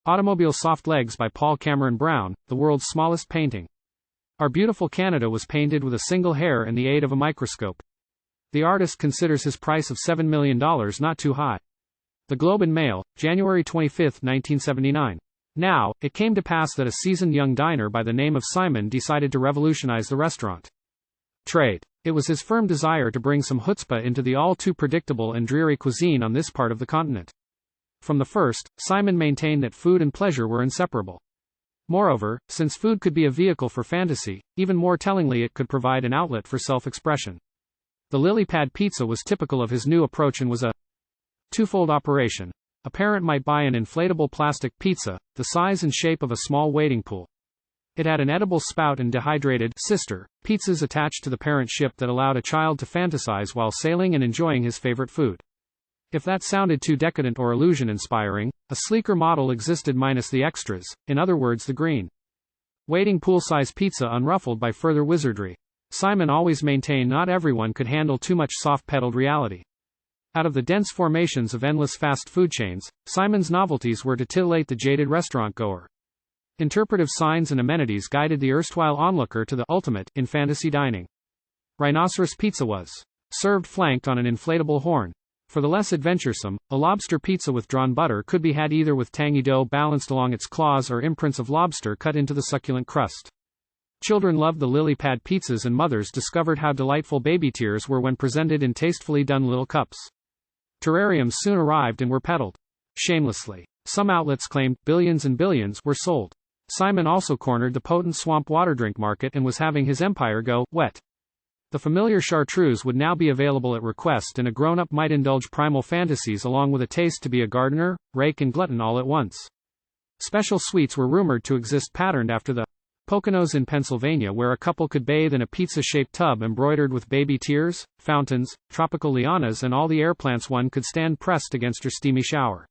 Automobile Soft Legs by Paul Cameron Brown, the world's smallest painting. Our beautiful Canada was painted with a single hair and the aid of a microscope. The artist considers his price of $7 million not too high. The Globe and Mail, January 25, 1979. Now, it came to pass that a seasoned young diner by the name of Simon decided to revolutionize the restaurant trade. It was his firm desire to bring some chutzpah into the all-too-predictable and dreary cuisine on this part of the continent. From the first, Simon maintained that food and pleasure were inseparable. Moreover, since food could be a vehicle for fantasy, even more tellingly it could provide an outlet for self-expression. The lily pad pizza was typical of his new approach and was a twofold operation. A parent might buy an inflatable plastic pizza, the size and shape of a small wading pool. It had an edible spout and dehydrated sister pizzas attached to the parent ship that allowed a child to fantasize while sailing and enjoying his favorite food. If that sounded too decadent or illusion-inspiring, a sleeker model existed minus the extras, in other words the green wading pool-size pizza unruffled by further wizardry. Simon always maintained not everyone could handle too much soft-pedaled reality. Out of the dense formations of endless fast food chains, Simon's novelties were to titillate the jaded restaurant-goer. Interpretive signs and amenities guided the erstwhile onlooker to the ultimate in fantasy dining. Rhinoceros pizza was served flanked on an inflatable horn. For the less adventuresome, a lobster pizza with drawn butter could be had either with tangy dough balanced along its claws or imprints of lobster cut into the succulent crust. Children loved the lily pad pizzas and mothers discovered how delightful baby tears were when presented in tastefully done little cups. Terrariums soon arrived and were peddled shamelessly. Some outlets claimed billions and billions were sold. Simon also cornered the potent swamp water drink market and was having his empire go wet. The familiar chartreuse would now be available at request, and a grown-up might indulge primal fantasies along with a taste to be a gardener, rake and glutton all at once. Special suites were rumored to exist patterned after the Poconos in Pennsylvania, where a couple could bathe in a pizza-shaped tub embroidered with baby tears, fountains, tropical lianas and all the air plants one could stand pressed against her steamy shower.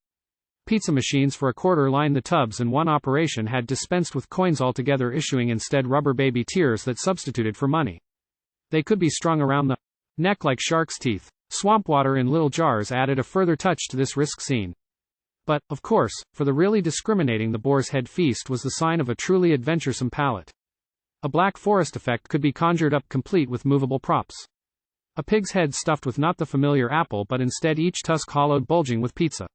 Pizza machines for a quarter lined the tubs, and one operation had dispensed with coins altogether, issuing instead rubber baby tears that substituted for money. They could be strung around the neck like shark's teeth. Swamp water in little jars added a further touch to this risk scene. But, of course, for the really discriminating, the boar's head feast was the sign of a truly adventuresome palate. A Black Forest effect could be conjured up complete with movable props. A pig's head stuffed with not the familiar apple but instead each tusk hollowed bulging with pizza.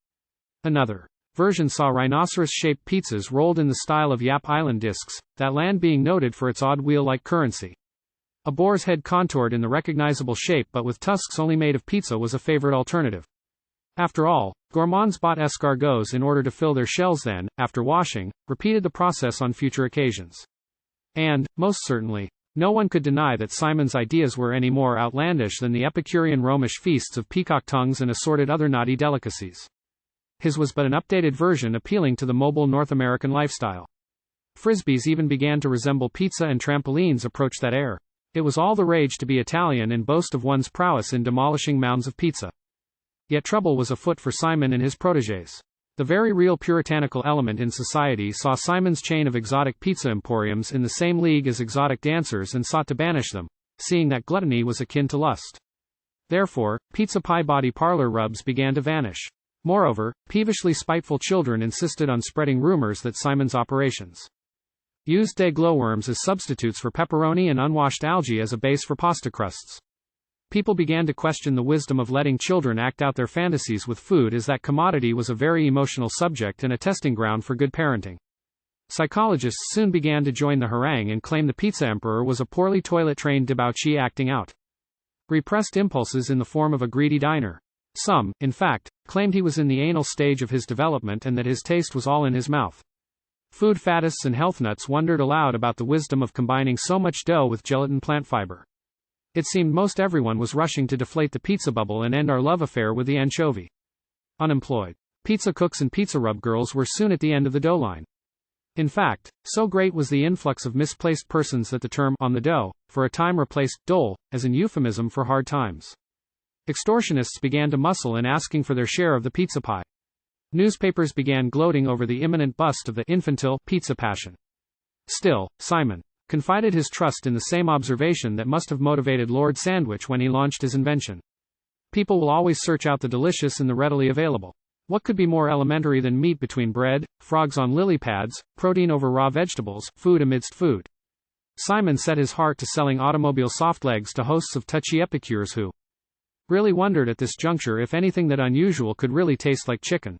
Another version saw rhinoceros-shaped pizzas rolled in the style of Yap Island discs, that land being noted for its odd wheel-like currency. A boar's head contoured in the recognizable shape but with tusks only made of pizza was a favorite alternative. After all, gourmands bought escargots in order to fill their shells, then, after washing, repeated the process on future occasions. And, most certainly, no one could deny that Simon's ideas were any more outlandish than the Epicurean Romish feasts of peacock tongues and assorted other naughty delicacies. His was but an updated version appealing to the mobile North American lifestyle. Frisbees even began to resemble pizza, and trampolines approached that air. It was all the rage to be Italian and boast of one's prowess in demolishing mounds of pizza. Yet trouble was afoot for Simon and his protégés. The very real puritanical element in society saw Simon's chain of exotic pizza emporiums in the same league as exotic dancers and sought to banish them, seeing that gluttony was akin to lust. Therefore, pizza pie body parlor rubs began to vanish. Moreover, peevishly spiteful children insisted on spreading rumors that Simon's operations used day glowworms as substitutes for pepperoni and unwashed algae as a base for pasta crusts. People began to question the wisdom of letting children act out their fantasies with food, as that commodity was a very emotional subject and a testing ground for good parenting. Psychologists soon began to join the harangue and claim the pizza emperor was a poorly toilet-trained debauchee acting out repressed impulses in the form of a greedy diner. Some, in fact, claimed he was in the anal stage of his development and that his taste was all in his mouth. Food faddists and health nuts wondered aloud about the wisdom of combining so much dough with gelatin plant fiber. It seemed most everyone was rushing to deflate the pizza bubble and end our love affair with the anchovy. Unemployed pizza cooks and pizza rub girls were soon at the end of the dough line. In fact, so great was the influx of misplaced persons that the term on the dough for a time replaced dole as an euphemism for hard times. Extortionists began to muscle in asking for their share of the pizza pie. Newspapers began gloating over the imminent bust of the infantile pizza passion. Still, Simon confided his trust in the same observation that must have motivated Lord Sandwich when he launched his invention. People will always search out the delicious in the readily available. What could be more elementary than meat between bread, frogs on lily pads, protein over raw vegetables, food amidst food? Simon set his heart to selling automobile soft legs to hosts of touchy epicures who really wondered at this juncture if anything that unusual could really taste like chicken.